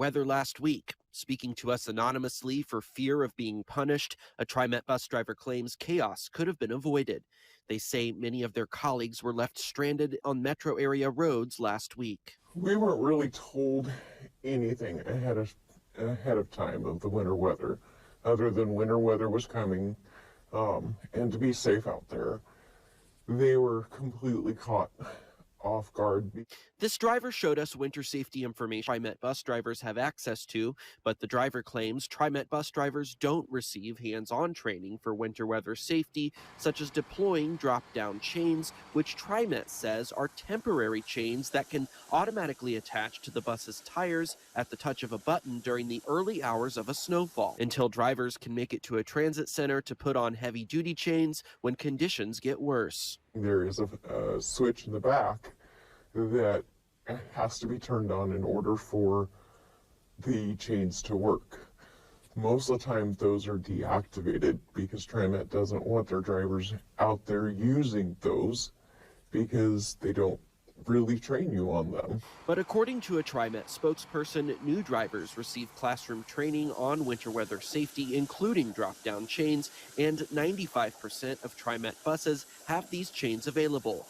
weather last week. Speaking to us anonymously for fear of being punished, a Trimet bus driver claims chaos could have been avoided. They say many of their colleagues were left stranded on metro area roads last week. We weren't really told anything ahead of time of the winter weather, other than winter weather was coming, and to be safe out there. They were completely caught off guard. This driver showed us winter safety information Trimet bus drivers have access to, but the driver claims Trimet bus drivers don't receive hands-on training for winter weather safety, such as deploying drop-down chains, which Trimet says are temporary chains that can automatically attach to the bus's tires at the touch of a button during the early hours of a snowfall, until drivers can make it to a transit center to put on heavy-duty chains when conditions get worse. There is a switch in the back that has to be turned on in order for the chains to work. Most of the time those are deactivated because Trimet doesn't want their drivers out there using those because they don't really train you on them. But according to a Trimet spokesperson, new drivers receive classroom training on winter weather safety, including drop-down chains, and 95% of Trimet buses have these chains available.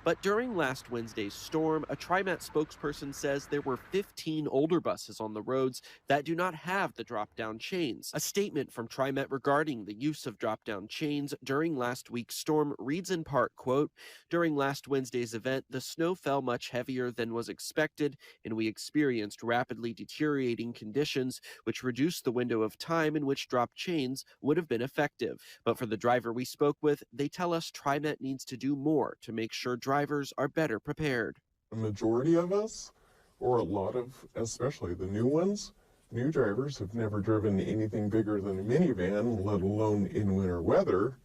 But during last Wednesday's storm, a Trimet spokesperson says there were 15 older buses on the roads that do not have the drop-down chains. A statement from Trimet regarding the use of drop-down chains during last week's storm reads in part, quote, "During last Wednesday's event, the snow fell much heavier than was expected, and we experienced rapidly deteriorating conditions, which reduced the window of time in which drop chains would have been effective." But for the driver we spoke with, they tell us Trimet needs to do more to make sure drivers are better prepared. The majority of us, or a lot of, especially the new ones, new drivers have never driven anything bigger than a minivan, let alone in winter weather.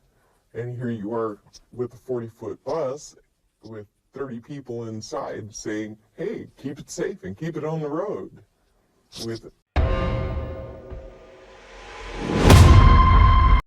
And here you are with a 40-foot bus with 30 people inside saying, hey, keep it safe and keep it on the road, with